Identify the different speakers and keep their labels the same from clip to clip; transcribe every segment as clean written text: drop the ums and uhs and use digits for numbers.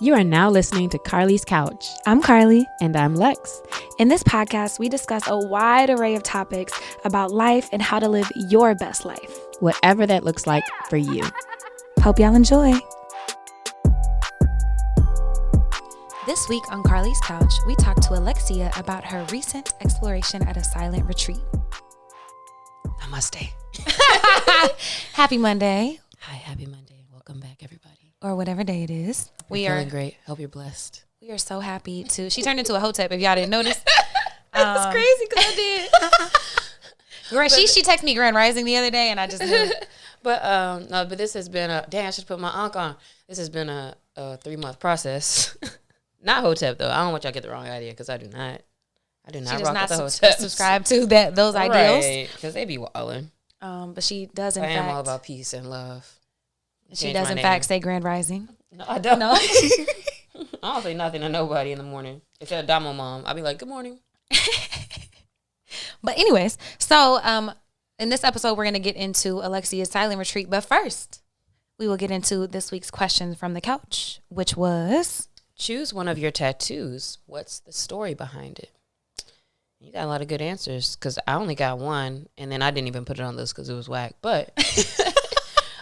Speaker 1: You are now listening to Carlie's Couch.
Speaker 2: I'm Carlie.
Speaker 1: And I'm Lex.
Speaker 2: In this podcast, we discuss a wide array of topics about life and how to live your best life.
Speaker 1: Whatever that looks like for you.
Speaker 2: Hope y'all enjoy. This week on Carlie's Couch, we talked to Alexia about her recent exploration at a silent retreat.
Speaker 1: Namaste.
Speaker 2: Happy Monday.
Speaker 1: Hi, happy Monday. Welcome back, everybody.
Speaker 2: Or whatever day it is.
Speaker 1: We are feeling great. Hope you're blessed.
Speaker 2: We are so happy to. She turned into a hotep, if y'all didn't notice.
Speaker 1: That's crazy because I did.
Speaker 2: She texted me Grand Rising the other day, and I just knew.
Speaker 1: But this has been a I should put my ankh on. This has been a 3-month process. Not hotep though. I don't want y'all to get the wrong idea because I do not. She does rock
Speaker 2: not
Speaker 1: with the hotep.
Speaker 2: Subscribe to those ideals.
Speaker 1: Right, because they be wilding.
Speaker 2: But she does in
Speaker 1: I
Speaker 2: fact.
Speaker 1: am all about peace and love.
Speaker 2: She does in fact say Grand Rising.
Speaker 1: No, I don't.
Speaker 2: No.
Speaker 1: I don't say nothing to nobody in the morning. Except Damo mom. I'll be like, good morning.
Speaker 2: But anyways, so in this episode, we're going to get into Alexia's silent retreat. But first, we will get into this week's question from the couch, which was...
Speaker 1: Choose one of your tattoos. What's the story behind it? You got a lot of good answers because I only got one, and then I didn't even put it on this because it was whack. But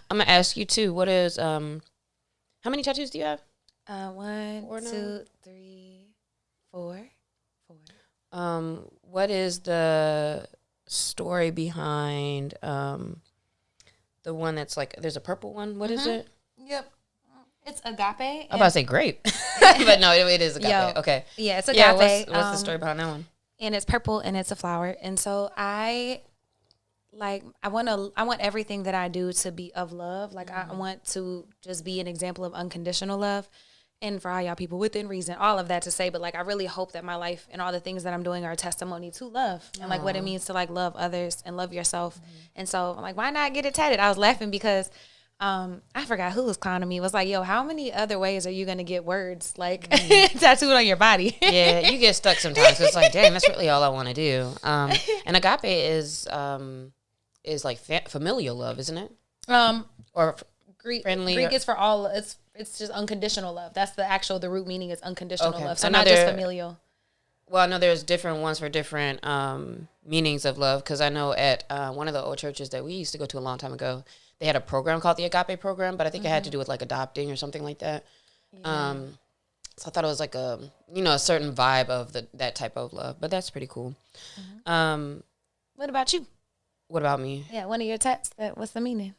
Speaker 1: I'm gonna ask you too. What is how many tattoos do you have?
Speaker 2: 1, 2, 3, 4.
Speaker 1: What is the story behind the one that's like there's a purple one? What is it?
Speaker 2: Yep. It's agape.
Speaker 1: I'm about to say grape. But no, it is agape. Okay.
Speaker 2: Yeah, it's agape.
Speaker 1: Yeah, what's the story behind that one?
Speaker 2: And it's purple and it's a flower. And so I want everything that I do to be of love. Like I want to just be an example of unconditional love. And for all y'all people within reason, all of that to say, but like I really hope that my life and all the things that I'm doing are a testimony to love and like what it means to like love others and love yourself. And so I'm like, why not get it tatted? I was laughing because I forgot who was clowning me. It was like, yo, how many other ways are you going to get words like tattooed on your body?
Speaker 1: Yeah, you get stuck sometimes. It's like, dang, that's really all I want to do. And agape is like familial love, isn't it? Or friendly.
Speaker 2: Greek is for all. It's just unconditional love. That's the root meaning is unconditional love. So
Speaker 1: I
Speaker 2: not just familial.
Speaker 1: Well, I know there's different ones for different meanings of love because I know at one of the old churches that we used to go to a long time ago, they had a program called the Agape program, but I think it had to do with like adopting or something like that. Yeah. So I thought it was like a certain vibe of that type of love, but that's pretty cool.
Speaker 2: What about you?
Speaker 1: What about me?
Speaker 2: Yeah, one of your tats. What's the meaning?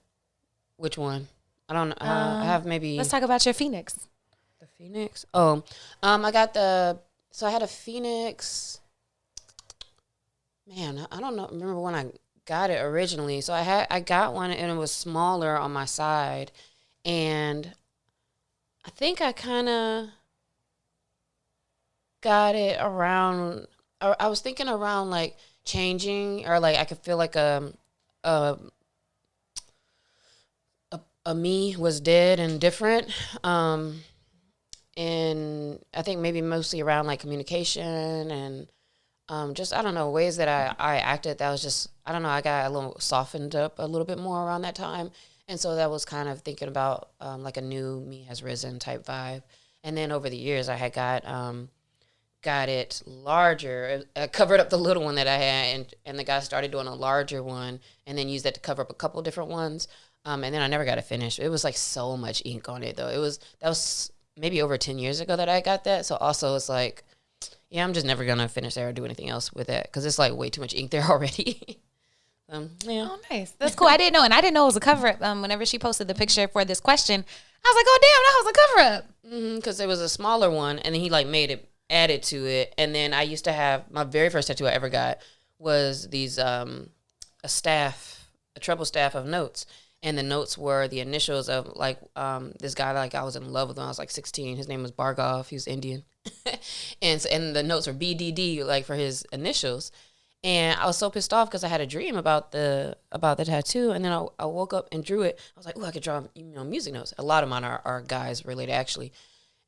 Speaker 1: Which one? I don't know. I have maybe.
Speaker 2: Let's talk about your phoenix.
Speaker 1: The phoenix? Oh, I got so I had a phoenix. Man, I don't know. Remember when I got it originally. So I got one and it was smaller on my side. And I think I kind of got it around, or I was thinking around like changing or like I could feel like a me was dead and different. And I think maybe mostly around like communication and just, I don't know, ways that I acted that was just, I don't know, I got a little softened up a little bit more around that time. And so that was kind of thinking about like a new me has risen type vibe. And then over the years I had got it larger. I covered up the little one that I had and the guy started doing a larger one and then used that to cover up a couple different ones. And then I never got it finished. It was like so much ink on it though. That was maybe over 10 years ago that I got that. So also it's like, yeah, I'm just never going to finish there or do anything else with it because it's like way too much ink there already. Yeah.
Speaker 2: Oh, nice. That's cool. I didn't know. And I didn't know it was a cover-up. Whenever she posted the picture for this question, I was like, oh, damn, that was a cover-up.
Speaker 1: Because it was a smaller one and then he like added to it. And then I used to have, my very first tattoo I ever got was these, a treble staff of notes. And the notes were the initials of like this guy like I was in love with when I was like 16. His name was Bargov. He was Indian. and the notes were BDD like for his initials. And I was so pissed off because I had a dream about the tattoo. And then I woke up and drew it. I was like, oh, I could draw music notes. A lot of mine are guys related actually.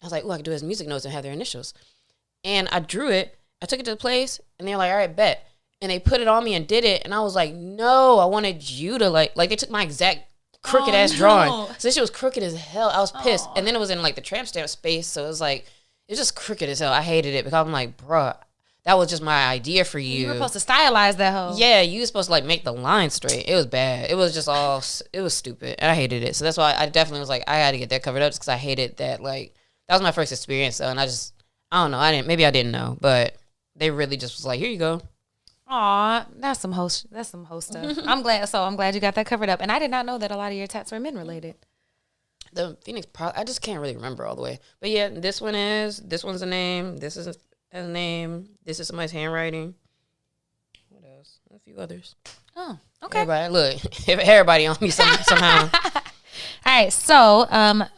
Speaker 1: I was like, oh, I could do his music notes and have their initials. And I drew it. I took it to the place and they're like, all right, bet. And they put it on me and did it. And I was like, no, I wanted you to like they took my exact crooked ass drawing. So this shit was crooked as hell. I was pissed. And then it was in like the tramp stamp space. So it was like, it was just crooked as hell. I hated it because I'm like, bruh, that was just my idea for you.
Speaker 2: You were supposed to stylize that hoe.
Speaker 1: Yeah, you were supposed to like make the line straight. It was bad. It was just all, it was stupid. And I hated it. So that's why I definitely was like, I had to get that covered up just because I hated that. Like, that was my first experience though. And I don't know. Maybe I didn't know. But they really just was like, here you go.
Speaker 2: Aw, that's some host stuff. I'm glad you got that covered up. And I did not know that a lot of your tats were men related.
Speaker 1: The Phoenix, I just can't really remember all the way. But yeah, this one's a name. This is a name. This is somebody's handwriting. What else? A few others.
Speaker 2: Oh, okay.
Speaker 1: Everybody on me somehow.
Speaker 2: All right, so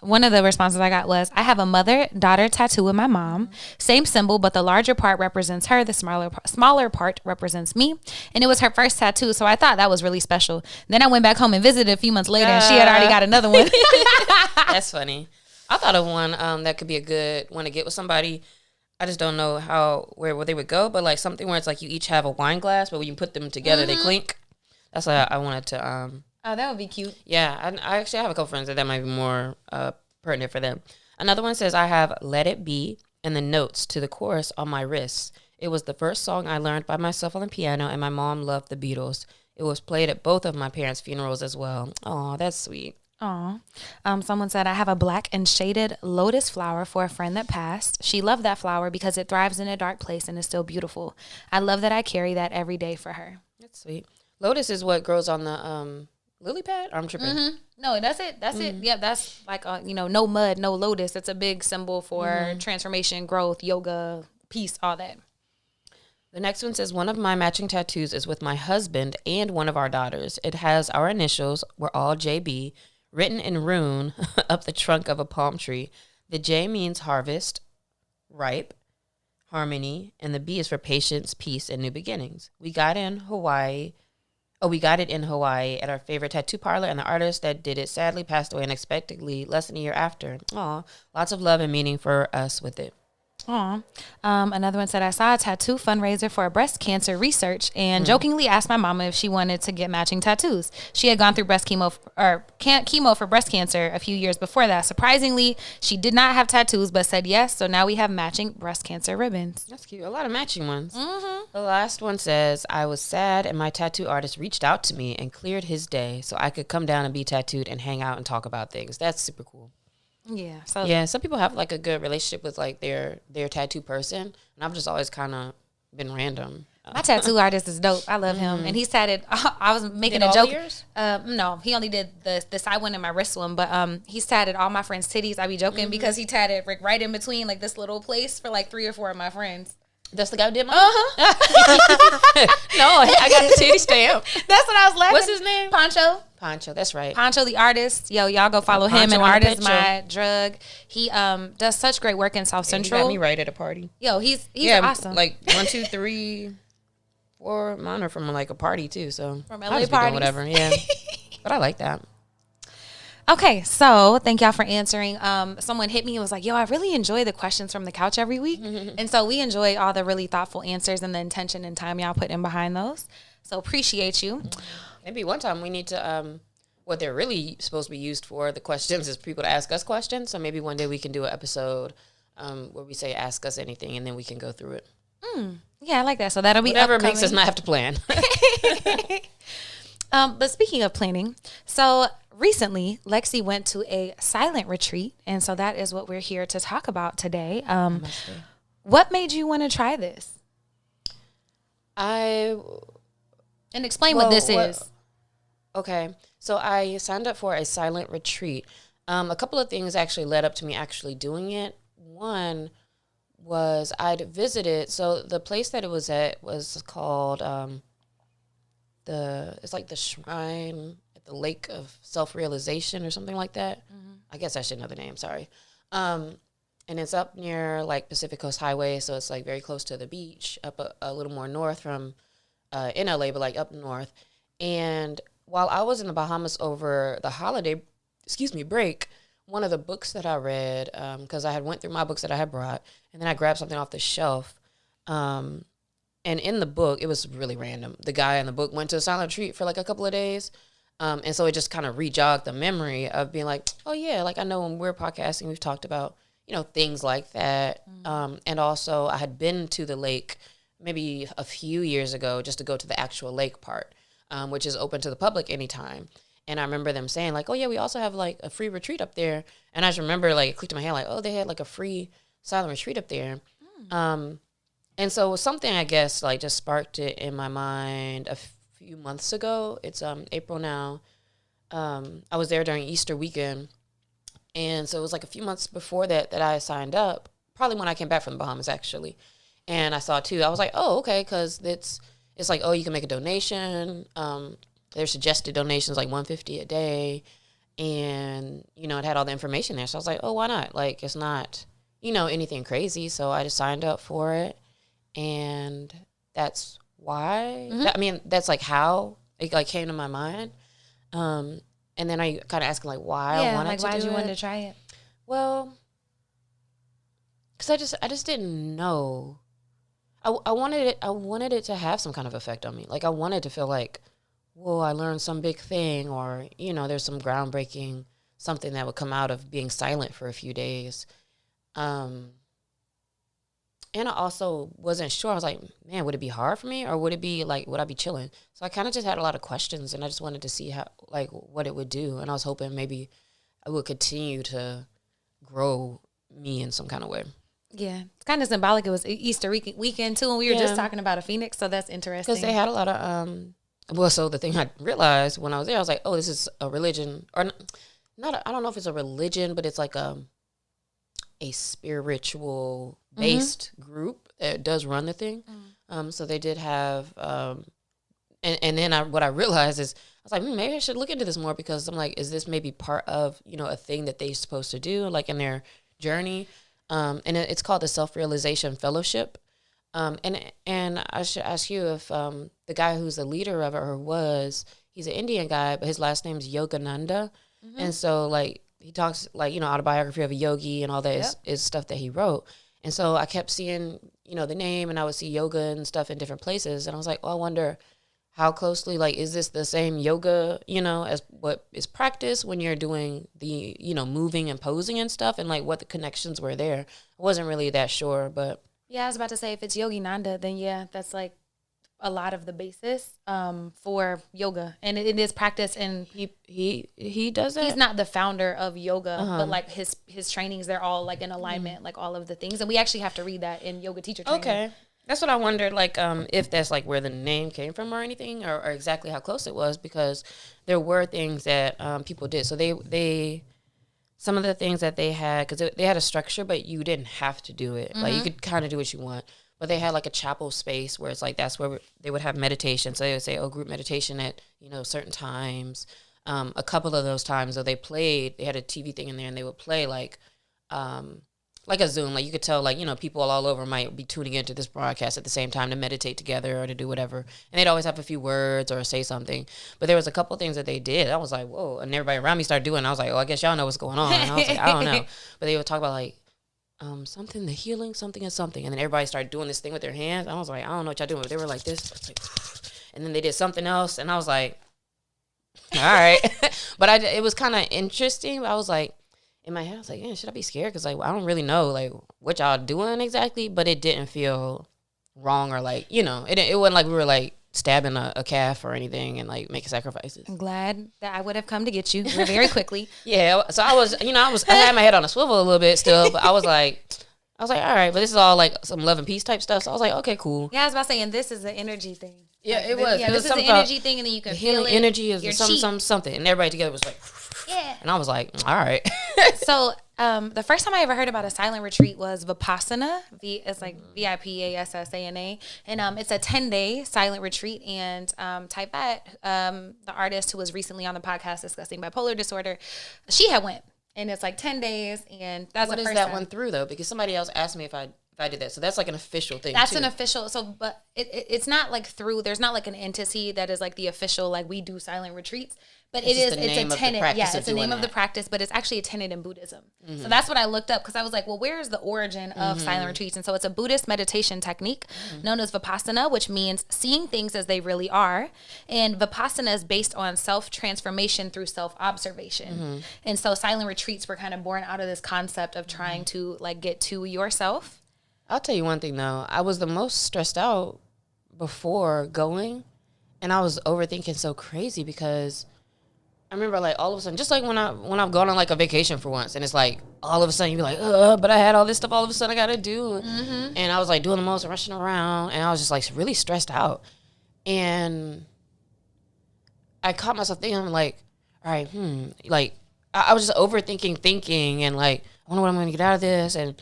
Speaker 2: one of the responses I got was, I have a mother-daughter tattoo with my mom. Same symbol, but the larger part represents her. The smaller part represents me. And it was her first tattoo, so I thought that was really special. Then I went back home and visited a few months later, and she had already got another one.
Speaker 1: That's funny. I thought of one that could be a good one to get with somebody. I just don't know where they would go, but like something where it's like you each have a wine glass, but when you put them together, they clink. That's why I wanted to...
Speaker 2: Oh, that would be cute.
Speaker 1: Yeah, I actually have a couple friends that might be more pertinent for them. Another one says, I have Let It Be and the notes to the chorus on my wrists. It was the first song I learned by myself on the piano, and my mom loved the Beatles. It was played at both of my parents' funerals as well. Oh, that's sweet.
Speaker 2: Aw. Someone said, I have a black and shaded lotus flower for a friend that passed. She loved that flower because it thrives in a dark place and is still beautiful. I love that I carry that every day for her.
Speaker 1: That's sweet. Lotus is what grows on the... lily pad? I'm tripping.
Speaker 2: Mm-hmm. No, that's it. That's it. Yeah, that's like, no mud, no lotus. It's a big symbol for transformation, growth, yoga, peace, all that.
Speaker 1: The next one says, one of my matching tattoos is with my husband and one of our daughters. It has our initials, we're all JB, written in rune up the trunk of a palm tree. The J means harvest, ripe, harmony, and the B is for patience, peace, and new beginnings. We got it in Hawaii at our favorite tattoo parlor, and the artist that did it sadly passed away unexpectedly less than a year after. Aw, lots of love and meaning for us with it.
Speaker 2: Aw. Another one said, I saw a tattoo fundraiser for a breast cancer research and jokingly asked my mama if she wanted to get matching tattoos. She had gone through chemo for breast cancer a few years before that. Surprisingly, she did not have tattoos, but said yes. So now we have matching breast cancer ribbons.
Speaker 1: That's cute. A lot of matching ones. The last one says, I was sad and my tattoo artist reached out to me and cleared his day so I could come down and be tattooed and hang out and talk about things. That's super cool.
Speaker 2: Yeah.
Speaker 1: Some people have like a good relationship with like their tattoo person, and I've just always kind of been random.
Speaker 2: My tattoo artist is dope. I love him, and he's tatted. I was making a joke. No, he only did the side one and my wrist one, but he's tatted all my friends' titties. I be joking because he tatted like right in between like this little place for like 3 or 4 of my friends.
Speaker 1: That's the guy who did mine? No, I got the titty stamp.
Speaker 2: That's what I was laughing.
Speaker 1: What's his name?
Speaker 2: Poncho,
Speaker 1: that's right.
Speaker 2: Poncho, the artist. Yo, y'all go follow him. And Art is my drug. He does such great work in South Central.
Speaker 1: He got me right at a party.
Speaker 2: Yo, he's awesome.
Speaker 1: Like 1, 2, 3, 4. Mine are from like a party too. So
Speaker 2: from LA parties.
Speaker 1: Whatever. Yeah, but I like that.
Speaker 2: Okay, so thank y'all for answering. Someone hit me and was like, yo, I really enjoy the questions from the couch every week. And so we enjoy all the really thoughtful answers and the intention and time y'all put in behind those. So appreciate you.
Speaker 1: Maybe one time we need to, what they're really supposed to be used for, the questions, is people to ask us questions. So maybe one day we can do an episode where we say, ask us anything, and then we can go through it.
Speaker 2: Yeah, I like that. So that'll be
Speaker 1: whatever
Speaker 2: upcoming.
Speaker 1: Makes us not have to plan.
Speaker 2: But speaking of planning, so recently Lexi went to a silent retreat, and so that is what we're here to talk about today. What made you want to try this? And explain what this is.
Speaker 1: Okay, so I signed up for a silent retreat. A couple of things actually led up to me actually doing it. One was I'd visited, so the place that it was at was called it's like the Shrine at the Lake of Self-Realization or something like that. I guess I should know the name, sorry. And it's up near like Pacific Coast Highway, so it's like very close to the beach, up a little more north from in LA, but like up north. And while I was in the Bahamas over the holiday, break, one of the books that I read, because I had went through my books that I had brought, and then I grabbed something off the shelf. And in the book, it was really random. The guy in the book went to a silent retreat for like a couple of days. And so it just kind of rejogged the memory of being like, oh yeah, like I know when we're podcasting, we've talked about, things like that. And also I had been to the lake maybe a few years ago just to go to the actual lake part, which is open to the public anytime. And I remember them saying like, oh yeah, we also have like a free retreat up there. And I just remember like it clicked in my head like, oh, they had like a free silent retreat up there. And so it was something I guess like just sparked it in my mind a few months ago. It's April now. I was there during Easter weekend. And so it was like a few months before that I signed up, probably when I came back from the Bahamas actually. And I saw it too. I was like, oh, okay, because it's like, oh, you can make a donation. There's suggested donations like $150 a day. And, it had all the information there. So I was like, oh, why not? Like, it's not, anything crazy. So I just signed up for it. And that's why. That's like how it like came to my mind. And then I kind of asking like why I wanted to do it.
Speaker 2: Yeah, like why did you want to try it?
Speaker 1: Well, because I just didn't know. I wanted it to have some kind of effect on me. Like I wanted to feel like, whoa, I learned some big thing, or there's some groundbreaking something that would come out of being silent for a few days. And I also wasn't sure. I was like, man, would it be hard for me, or would it be like, would I be chilling? So I kind of just had a lot of questions, and I just wanted to see how, like, what it would do. And I was hoping maybe I would continue to grow me in some kind of way.
Speaker 2: Yeah, it's kind of symbolic. It was Easter weekend too, and we were just talking about a phoenix, so that's interesting.
Speaker 1: Because they had a lot of, so the thing I realized when I was there, I was like, oh, this is a religion, or not. I don't know if it's a religion, but it's like a spiritual based group that does run the thing. So they did have, and then what I realized is I was like, maybe I should look into this more, because I'm like, is this maybe part of, a thing that they're supposed to do like in their journey? And it's called the Self-Realization Fellowship. And I should ask you if the guy who's the leader of it, he's an Indian guy, but his last name's Yogananda. And so like he talks like, autobiography of a yogi and all that is stuff that he wrote. And so I kept seeing, the name, and I would see yoga and stuff in different places. And I was like, oh, I wonder how closely, like, is this the same yoga, as what is practiced when you're doing the, moving and posing and stuff, and like what the connections were there. I wasn't really that sure, but.
Speaker 2: Yeah, I was about to say, if it's Yogi Nanda, then yeah, that's like a lot of the basis for yoga, and it is practiced. And
Speaker 1: he does that.
Speaker 2: He's not the founder of yoga, but like his trainings, they're all like in alignment, like all of the things. And we actually have to read that in yoga teacher training. Okay,
Speaker 1: that's what I wondered, like if that's like where the name came from or anything, or exactly how close it was, because there were things that people did. So they some of the things that they had, because they had a structure, but you didn't have to do it. Like you could kind of do what you want. But they had like a chapel space where it's like that's where they would have meditation. So they would say, oh, group meditation at, certain times. A couple of those times, though, they had a TV thing in there, and they would play like a Zoom. Like you could tell, like, people all over might be tuning into this broadcast at the same time to meditate together or to do whatever. And they'd always have a few words or say something. But there was a couple things that they did. I was like, whoa. And everybody around me started doing it. And I was like, oh, I guess y'all know what's going on. And I was like, I don't know. But they would talk about like, something, the healing, something and something. And then everybody started doing this thing with their hands. I was like, I don't know what y'all doing. But they were like this. Like, and then they did something else. And I was like, all right. But it was kind of interesting. But I was like, in my head, I was like, should I be scared? Because like, I don't really know like what y'all doing exactly. But it didn't feel wrong, or like, it wasn't like we were like stabbing a calf or anything and like making sacrifices.
Speaker 2: I'm glad that I would have come to get you very quickly.
Speaker 1: Yeah, so I was, I had my head on a swivel a little bit still, but I was like, all right, but this is all like some love and peace type stuff. So I was like, okay, cool.
Speaker 2: Yeah, I was about to say, and this is an energy thing.
Speaker 1: Yeah, like, it was.
Speaker 2: Yeah, this is an energy thing, and then you can feel it.
Speaker 1: Energy is something, and everybody together was like, yeah. And I was like, all right.
Speaker 2: So the first time I ever heard about a silent retreat was Vipassana. It's like Vipassana, and it's a 10-day silent retreat. And Typhat, the artist who was recently on the podcast discussing bipolar disorder, she had went, and it's like 10 days. And that's
Speaker 1: what is that one through though? Because somebody else asked me if I if I did that. So that's like an official thing.
Speaker 2: That's
Speaker 1: too.
Speaker 2: an official. So, but it's not like there's not like an entity that is like the official, like we do silent retreats. But it's a tenet. Yeah, it's the name of the practice, but it's actually a tenet in Buddhism. So that's what I looked up because I was like, well, where is the origin of silent retreats? And so it's a Buddhist meditation technique known as Vipassana, which means seeing things as they really are. And Vipassana is based on self-transformation through self-observation. And so silent retreats were kind of born out of this concept of trying to like get to yourself.
Speaker 1: I'll tell you one thing though. I was the most stressed out before going, and I was overthinking so crazy because I remember like all of a sudden, just like when I've gone on like a vacation for once, and it's like all of a sudden you be like, but I had all this stuff all of a sudden I gotta do, and I was like doing the most, rushing around, and I was just like really stressed out, and I caught myself thinking like, all right, like I was just overthinking, and like I wonder what I'm gonna get out of this, and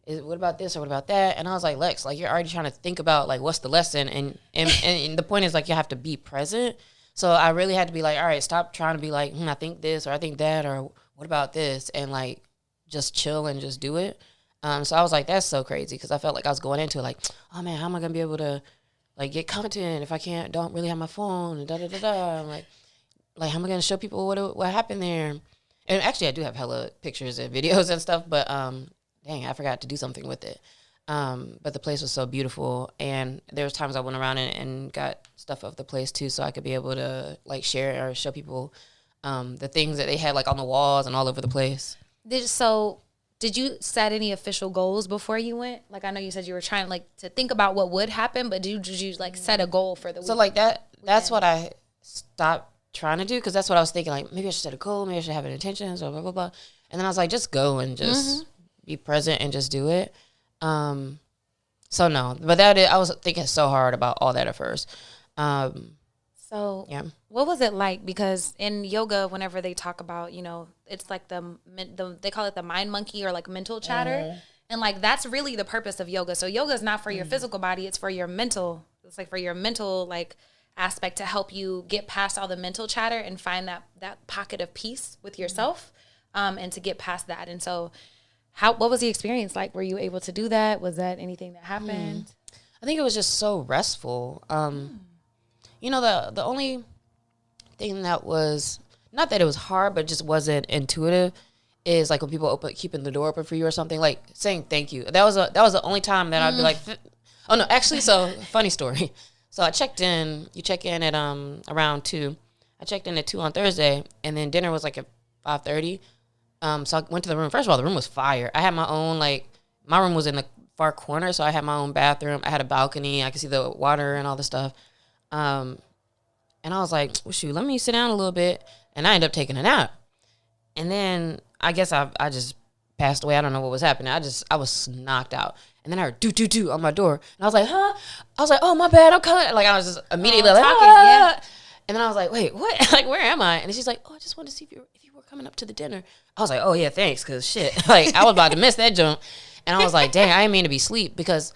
Speaker 1: what about this or what about that, and I was like, Lex, like you're already trying to think about like what's the lesson, and the point is like you have to be present. So I really had to be like, all right, stop trying to be like, I think this or I think that or what about this, and like just chill and just do it. So I was like, that's so crazy because I felt like I was going into it like, oh man, how am I gonna be able to like get content if I don't really have my phone and da da da da. I'm like how am I gonna show people what happened there? And actually, I do have hella pictures and videos and stuff, but dang, I forgot to do something with it. But the place was so beautiful, and there was times I went around and got stuff of the place too, so I could be able to like share or show people the things that they had like on the walls and all over the place.
Speaker 2: Did you set any official goals before you went? Like I know you said you were trying like to think about what would happen, but did you like set a goal for the week?
Speaker 1: So like that's what I stopped trying to do because that's what I was thinking. Like maybe I should set a goal, maybe I should have an intentions or blah blah blah. And then I was like, just go and just be present and just do it. So no, but I was thinking so hard about all that at first.
Speaker 2: So yeah, what was it like? Because in yoga, whenever they talk about, it's like they call it the mind monkey or like mental chatter. And like, that's really the purpose of yoga. So yoga is not for your physical body. It's for your mental. It's like for your mental, like aspect to help you get past all the mental chatter and find that pocket of peace with yourself. And to get past that. And so what was the experience like? Were you able to do that? Was that anything that happened?
Speaker 1: I think it was just so restful. The only thing that was, not that it was hard, but just wasn't intuitive, is like when people keeping the door open for you or something, like saying thank you. That was the only time that I'd be like, oh no, actually, so funny story. So I checked in. You check in at around 2. I checked in at 2 on Thursday, and then dinner was like at 5:30. So I went to the room. First of all, the room was fire. I had my own, like, my room was in the far corner, so I had my own bathroom. I had a balcony. I could see the water and all the stuff. And I was like, well, shoot, let me sit down a little bit. And I ended up taking a nap. And then I guess I just passed away. I don't know what was happening. I was knocked out. And then I heard do on my door. And I was like, huh? I was like, oh, my bad. I'm coming. Like, I was just immediately like,
Speaker 2: talking,
Speaker 1: yeah. And then I was like, wait, what? Like, where am I? And she's like, oh, I just wanted to see if you were coming up to the dinner. I was like, oh, yeah, thanks, because shit. Like, I was about to miss that jump. And I was like, dang, I didn't mean to be asleep, because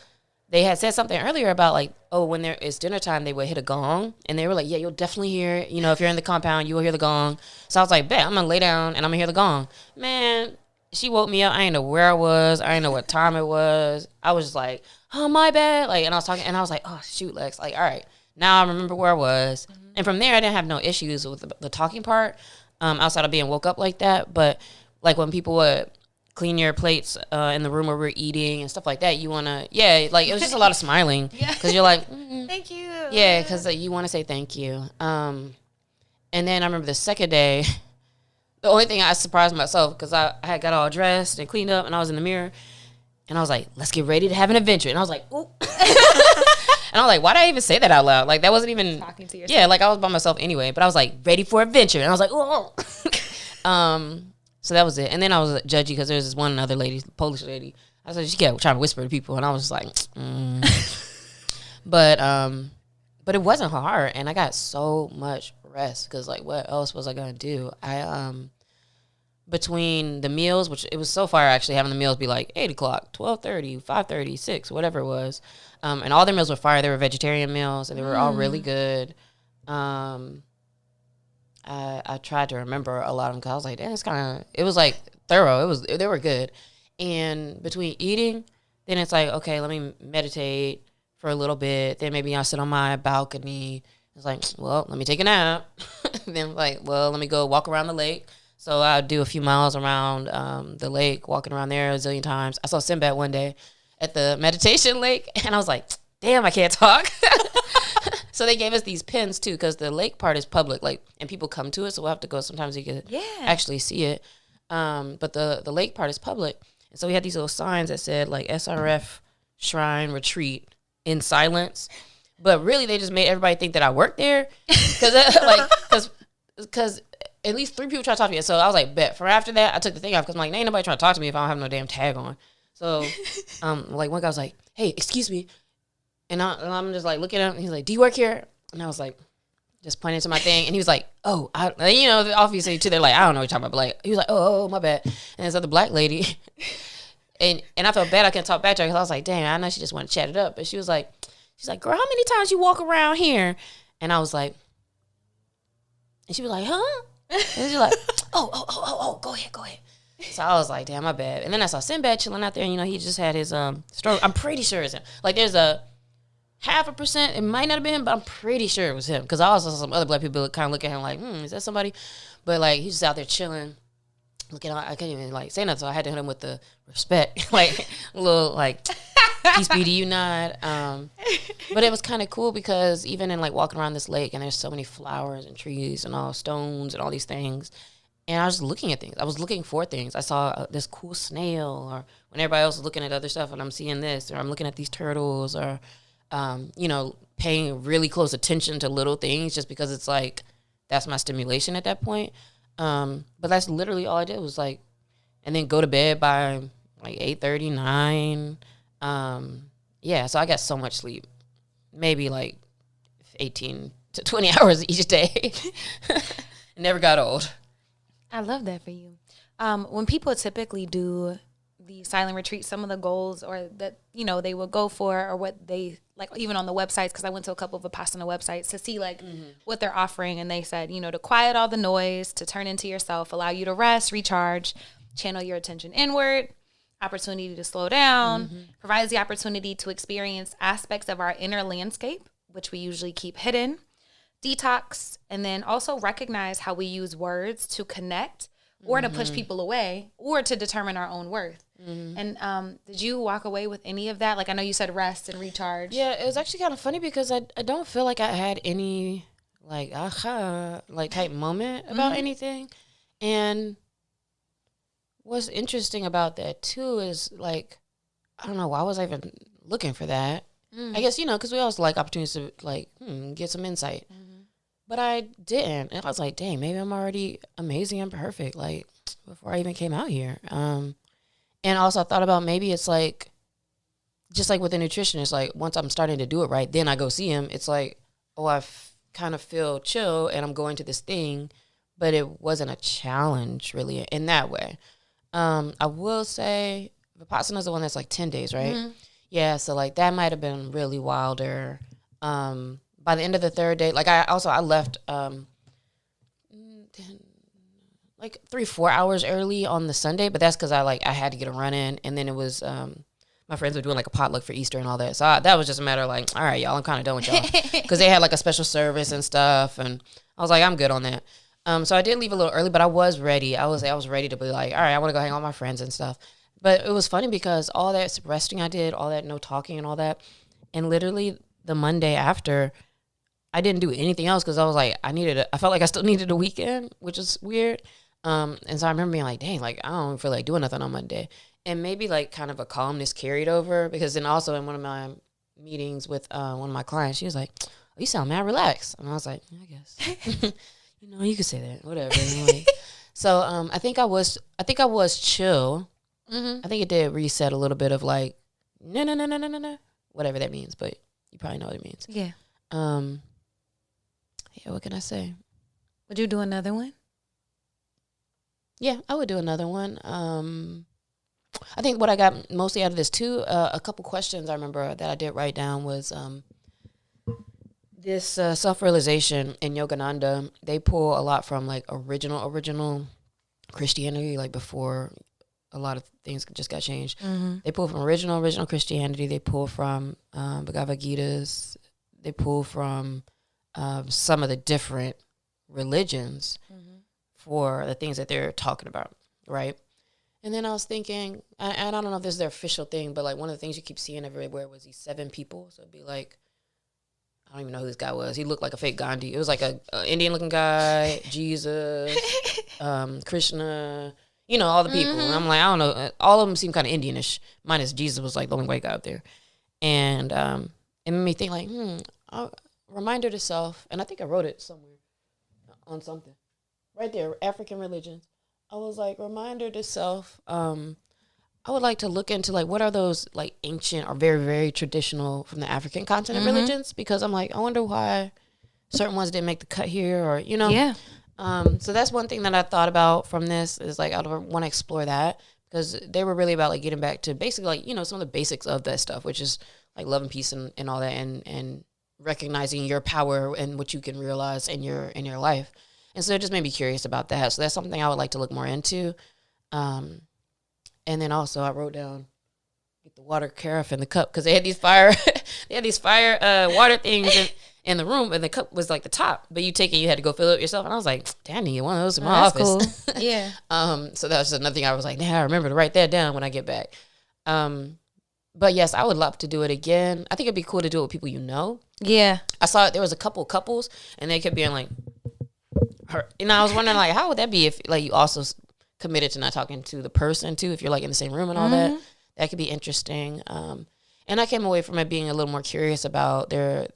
Speaker 1: they had said something earlier about, like, oh, when it's dinner time, they would hit a gong. And they were like, yeah, you'll definitely hear it. You know, if you're in the compound, you will hear the gong. So I was like, bet, I'm going to lay down and I'm going to hear the gong. Man, she woke me up. I didn't know where I was. I didn't know what time it was. I was just like, oh, my bad. Like, and I was talking, and I was like, oh, shoot, Lex. Like, all right, now I remember where I was. Mm-hmm. And from there, I didn't have no issues with the talking part, outside of being woke up like that. But, like, when people would clean your plates in the room where we're eating and stuff like that, you want to, yeah, like, it was just a lot of smiling. Because you're like,
Speaker 2: thank you.
Speaker 1: Yeah, because you want to say thank you. And then I remember the second day, the only thing I surprised myself, because I had got all dressed and cleaned up, and I was in the mirror, and I was like, let's get ready to have an adventure. And I was like, ooh. And I was like, why did I even say that out loud? Like, that wasn't even
Speaker 2: talking to yourself.
Speaker 1: Yeah, like, I was by myself anyway, but I was like, ready for adventure. And I was like, oh. So that was it. And then I was judgy because there was this one other lady, Polish lady. I was like, she kept trying to whisper to people, and I was just like, But it wasn't hard, and I got so much rest, because, like, what else was I gonna do? Between the meals, which it was so far actually having the meals be like 8 o'clock, 12:30, 5:30, 6, whatever it was, and all their meals were fire. They were vegetarian meals, and they were all really good. I tried to remember a lot of them, because I was like, damn, it was like thorough. They were good. And between eating, Then it's like, okay, let me meditate for a little bit. Then maybe I'll sit on my balcony. It's like, well, let me take a nap. Then like, well, let me go walk around the lake. So I'll do a few miles around the lake, walking around there a zillion times. I saw Sinbad one day at the meditation lake, and I was like, damn, I can't talk. So they gave us these pins too, because the lake part is public, like, and people come to it, so we'll have to go. Sometimes you can actually see it. But the lake part is public. And so we had these little signs that said like SRF Shrine Retreat in silence. But really, they just made everybody think that I worked there, because at least 3 people tried to talk to me. So I was like, bet. For after that, I took the thing off because I'm like, ain't nobody trying to talk to me if I don't have no damn tag on. So, like one guy was like, hey, excuse me. And I'm just like looking at him. And he's like, do you work here? And I was like, just pointing to my thing. And he was like, oh, obviously too, they're like, I don't know what you're talking about. But like, he was like, oh, my bad. And this other black lady. and I felt bad I couldn't talk back to her because I was like, dang, I know she just wanted to chat it up. But she's like, girl, how many times you walk around here? And I was like, and she was like, huh? And she's like, oh, go ahead. So I was like, damn, my bad. And then I saw Sinbad chilling out there, and he just had his stroke. I'm pretty sure it's him. Like, there's a 0.5%. It might not have been him, but I'm pretty sure it was him. Because I also saw some other black people kind of look at him like, is that somebody? But like, he's just out there chilling, looking. I couldn't even like say nothing, so I had to hit him with the respect, like a little like peace be to you nod. But it was kind of cool because even in like walking around this lake, and there's so many flowers and trees and all stones and all these things. And I was looking at things. I was looking for things. I saw this cool snail, or when everybody else was looking at other stuff, and I'm seeing this, or I'm looking at these turtles, or, paying really close attention to little things just because it's like, that's my stimulation at that point. But that's literally all I did was like, and then go to bed by like 8:30, 9. So I got so much sleep, maybe like 18 to 20 hours each day. Never got old.
Speaker 2: I love that for you. When people typically do the silent retreat, some of the goals or that, they will go for, or what they like, even on the websites, because I went to a couple of Vipassana websites to see like what they're offering. And they said, to quiet all the noise, to turn into yourself, allow you to rest, recharge, channel your attention inward, opportunity to slow down, provides the opportunity to experience aspects of our inner landscape, which we usually keep hidden, detox, and then also recognize how we use words to connect or to push people away or to determine our own worth. And did you walk away with any of that? Like, I know you said rest and recharge.
Speaker 1: Yeah, it was actually kind of funny because I don't feel like I had any like aha like type moment about anything. And what's interesting about that too is like, I don't know, why was I even looking for that? I guess, because we always like opportunities to like get some insight. But I didn't. And I was like, dang, maybe I'm already amazing and perfect, like, before I even came out here. And also I thought about maybe it's like, just like with the nutritionist, like, once I'm starting to do it right, then I go see him. It's like, kind of feel chill and I'm going to this thing, but it wasn't a challenge really in that way. I will say Vipassana is the one that's like 10 days, right? Yeah, so like that might have been really wilder. By the end of the 3rd day, like I left like 3-4 hours early on the Sunday, but that's because I had to get a run in, and then it was my friends were doing like a potluck for Easter and all that, so that was just a matter of like, all right, y'all, I'm kind of done with y'all, because they had like a special service and stuff, and I was like, I'm good on that. So I did leave a little early, but I was ready. I was ready to be like, all right, I want to go hang out with my friends and stuff. But it was funny because all that resting I did, all that no talking and all that, and literally the Monday after, I didn't do anything else because I was like, I felt like I still needed a weekend, which is weird. And so I remember being like, dang, like, I don't feel like doing nothing on Monday. And maybe like kind of a calmness carried over, because then also in one of my meetings with one of my clients, she was like, oh, you sound mad relaxed. And I was like, I guess, you could say that, whatever. Like, so I think I was chill. I think it did reset a little bit of like, no, whatever that means, but you probably know what it means.
Speaker 2: Yeah.
Speaker 1: Yeah, what can I say?
Speaker 2: Would you do another one?
Speaker 1: Yeah, I would do another one. I think what I got mostly out of this too, a couple questions I remember that I did write down was this self-realization in Yogananda. They pull a lot from like original Christianity, like before a lot of things just got changed. They pull from original Christianity. They pull from Bhagavad Gita's. They pull from some of the different religions for the things that they're talking about, right? And then I was thinking, and I don't know if this is their official thing, but like one of the things you keep seeing everywhere was these 7 people. So it'd be like, I don't even know who this guy was. He looked like a fake Gandhi. It was like a Indian looking guy, Jesus, Krishna, you know, all the people. And I'm like, I don't know. All of them seem kind of Indianish. Minus Jesus was like the only white guy out there. And it made me think like, reminder to self. And I think I wrote it somewhere on something. Right there, African religions. I was like, reminder to self. I would like to look into like what are those like ancient or very, very traditional from the African continent religions, because I'm like, I wonder why certain ones didn't make the cut here, or you know.
Speaker 2: Yeah.
Speaker 1: So that's one thing that I thought about from this is like I want to explore that, because they were really about like getting back to basically like, you know, some of the basics of that stuff, which is like love and peace and all that, and recognizing your power and what you can realize in your life. And so it just made me curious about that. So that's something I would like to look more into. And then also I wrote down, get the water carafe in the cup, because they had these fire water things in the room, and the cup was like the top, but you take it, you had to go fill it yourself. And I was like, damn, I need one of those in my office.
Speaker 2: Cool. Yeah.
Speaker 1: So that was just another thing I was like, I remember to write that down when I get back. But yes, I would love to do it again. I think it'd be cool to do it with people you know.
Speaker 2: Yeah.
Speaker 1: I saw it. There was a couple couples, and they kept being like, her. And I was wondering like, how would that be if like you also committed to not talking to the person too, if you're like in the same room and all that could be interesting. And I came away from it being a little more curious about the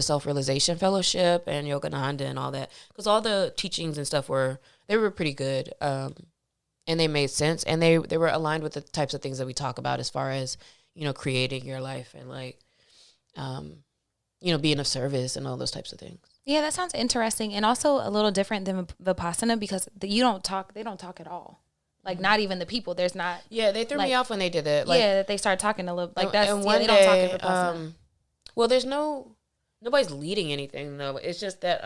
Speaker 1: self-realization fellowship and Yogananda and all that, because all the teachings and stuff were pretty good, and they made sense, and they were aligned with the types of things that we talk about as far as, you know, creating your life and like you know, being of service and all those types of things.
Speaker 2: Yeah, that sounds interesting, and also a little different than Vipassana, because they don't talk at all. Like not even the people. There's not.
Speaker 1: Yeah, they threw
Speaker 2: like,
Speaker 1: me off when they did that. Like,
Speaker 2: yeah, that they start talking a little like that's.
Speaker 1: And
Speaker 2: yeah,
Speaker 1: one
Speaker 2: they
Speaker 1: day,
Speaker 2: don't talk in Vipassana.
Speaker 1: well, there's nobody's leading anything though. It's just that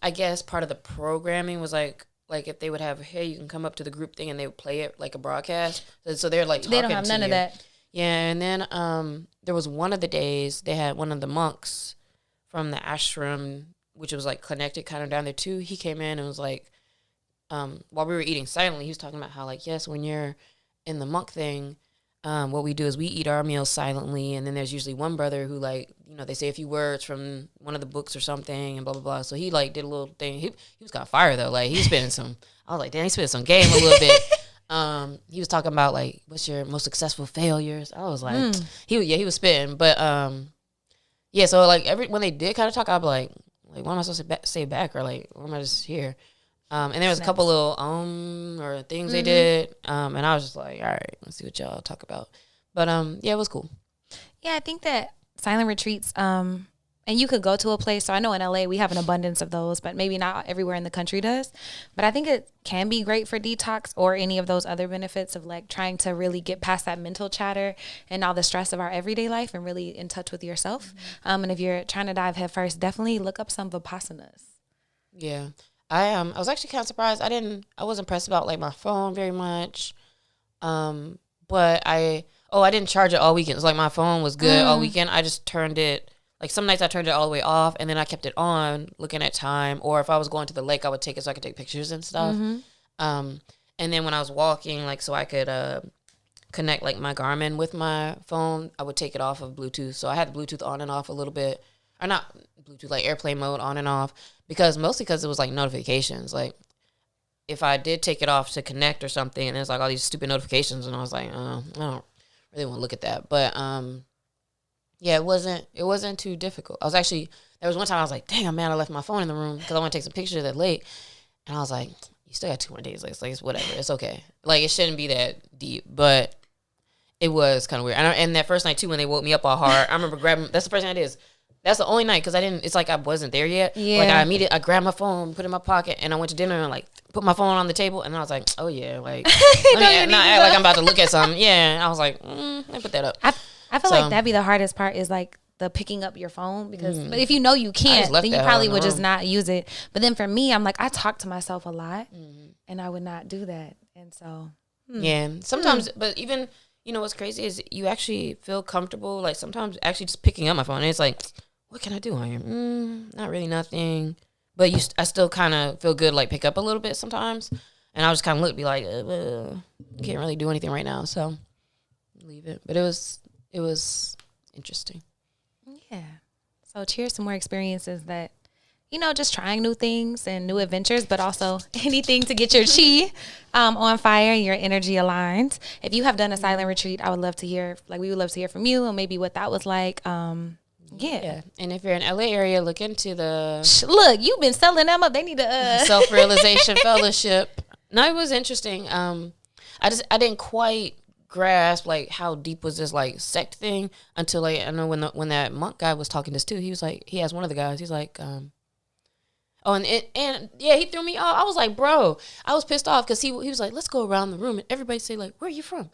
Speaker 1: I guess part of the programming was like if they would have, hey, you can come up to the group thing, and they would play it like a broadcast. So they're like talking
Speaker 2: they don't have none
Speaker 1: you.
Speaker 2: of that.
Speaker 1: Yeah, and then there was one of the days they had one of the monks from the ashram, which was like connected kind of down there too. He came in and was like, while we were eating silently, he was talking about how like, yes, when you're in the monk thing, what we do is we eat our meals silently, and then there's usually one brother who like, you know, they say a few words from one of the books or something, and blah blah blah. So he like did a little thing. He was kind of fire though. Like he was spitting some. I was like, damn, he spitting some game a little bit. He was talking about like, what's your most successful failures? I was like, he was spitting, but yeah. So like when they did kind of talk, I'd be like, what am I supposed to say back, or like, or am I just here? And there was a couple little or things they did, and I was just like, all right, let's see what y'all talk about. But yeah, it was cool.
Speaker 2: Yeah, I think that silent retreats, and you could go to a place. So I know in LA we have an abundance of those, but maybe not everywhere in the country does. But I think it can be great for detox or any of those other benefits of like trying to really get past that mental chatter and all the stress of our everyday life and really in touch with yourself. And if you're trying to dive head first, definitely look up some Vipassanas.
Speaker 1: Yeah. I was actually kind of surprised. I wasn't pressed about like my phone very much. But I didn't charge it all weekend. It was like my phone was good all weekend. I just turned it, like some nights I turned it all the way off, and then I kept it on looking at time, or if I was going to the lake, I would take it so I could take pictures and stuff. And then when I was walking, like so I could connect like my Garmin with my phone, I would take it off of Bluetooth. So I had the Bluetooth on and off a little bit, or not Bluetooth, like airplane mode on and off, mostly because it was like notifications. Like if I did take it off to connect or something, and there's like all these stupid notifications, and I was like, I don't really want to look at that. But yeah, it wasn't too difficult. There was one time I was like, damn man, I left my phone in the room because I want to take some pictures of that lake, and I was like, you still got 2 more days. Like it's whatever, it's okay. Like it shouldn't be that deep, but it was kind of weird. And that first night too, when they woke me up all hard, I remember grabbing. That's the first thing I did. That's the only night because it's like I wasn't there yet. Yeah. Like I grabbed my phone, put it in my pocket, and I went to dinner and like put my phone on the table, and I was like, oh yeah, like let me not act like I'm about to look at something. Yeah, and I was like, let me put that up.
Speaker 2: I feel like that'd be the hardest part is like the picking up your phone because but if you know you can't, then you probably would just not use it. But then for me, I'm like I talk to myself a lot, and I would not do that, and so
Speaker 1: Yeah. Sometimes, but even, you know, what's crazy is you actually feel comfortable, like sometimes actually just picking up my phone. And it's like, what can I do on here? Not really nothing. But I still kind of feel good, like pick up a little bit sometimes. And I'll just kind of look, be like, can't really do anything right now. So leave it. But it was interesting.
Speaker 2: Yeah. So cheers to more experiences that, you know, just trying new things and new adventures, but also anything to get your chi on fire and your energy aligned. If you have done a silent retreat, I would love to hear, like we would love to hear from you and maybe what that was like. Yeah.
Speaker 1: And if you're in LA area, look into the
Speaker 2: Look, you've been selling them up. They need to
Speaker 1: Self-Realization Fellowship. No, it was interesting. I didn't quite grasp like how deep was this like sect thing until like I know when that monk guy was talking to us too. He was like, he asked one of the guys, he's like, and yeah, he threw me off. I was like, bro, I was pissed off because he was like, let's go around the room and everybody say like, where are you from?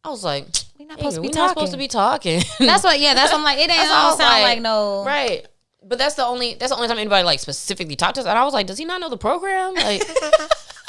Speaker 1: I was like,
Speaker 2: we're not
Speaker 1: we're not supposed to be talking.
Speaker 2: That's what. Yeah, that's what I'm like. It ain't don't sound like no
Speaker 1: right. But that's the only time anybody like specifically talked to us. And I was like, does he not know the program? Like,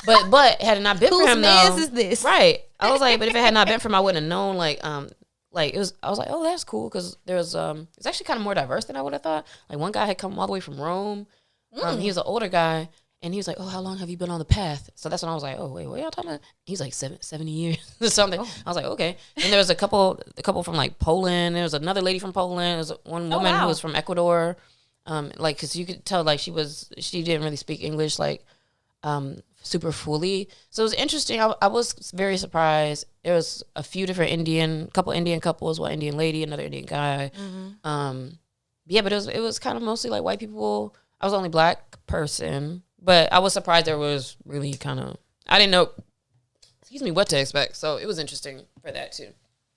Speaker 1: but had it not been for him, though,
Speaker 2: is this?
Speaker 1: Right. I was like, but if it had not been for him, I wouldn't have known. Like it was. I was like, oh, that's cool because there was it's actually kind of more diverse than I would have thought. Like one guy had come all the way from Rome. He was an older guy. And he was like, oh, how long have you been on the path? So that's when I was like, oh, wait, what y'all talking about? He's like 70 years or something. Oh. I was like, okay. And there was a couple from like Poland. There was another lady from Poland. There was one woman who was from Ecuador. Like, because you could tell like she didn't really speak English like super fully. So it was interesting. I was very surprised. There was a few different couple Indian couples, one Indian lady, another Indian guy. Yeah, but it was kind of mostly like white people. I was the only black person. But I was surprised there was really kind of, I didn't know, what to expect. So it was interesting for that too.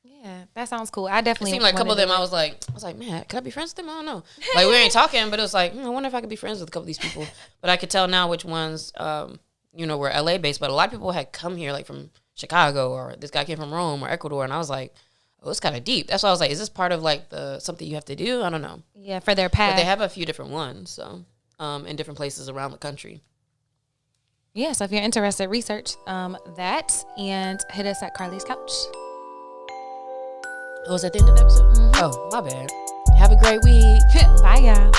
Speaker 2: Yeah, that sounds cool. I definitely.
Speaker 1: It seemed like a couple of them, I was like, man, could I be friends with them? I don't know. Like we ain't talking, but it was like, I wonder if I could be friends with a couple of these people. But I could tell now which ones, were LA based. But a lot of people had come here like from Chicago, or this guy came from Rome or Ecuador. And I was like, oh, it's kind of deep. That's why I was like, is this part of like something you have to do? I don't know.
Speaker 2: Yeah, for their path.
Speaker 1: But they have a few different ones, so. In different places around the country.
Speaker 2: Yeah, so if you're interested, research that and hit us at Carlie's Couch.
Speaker 1: Oh, was that the end of the episode? Oh, my bad. Have a great week.
Speaker 2: Bye, y'all.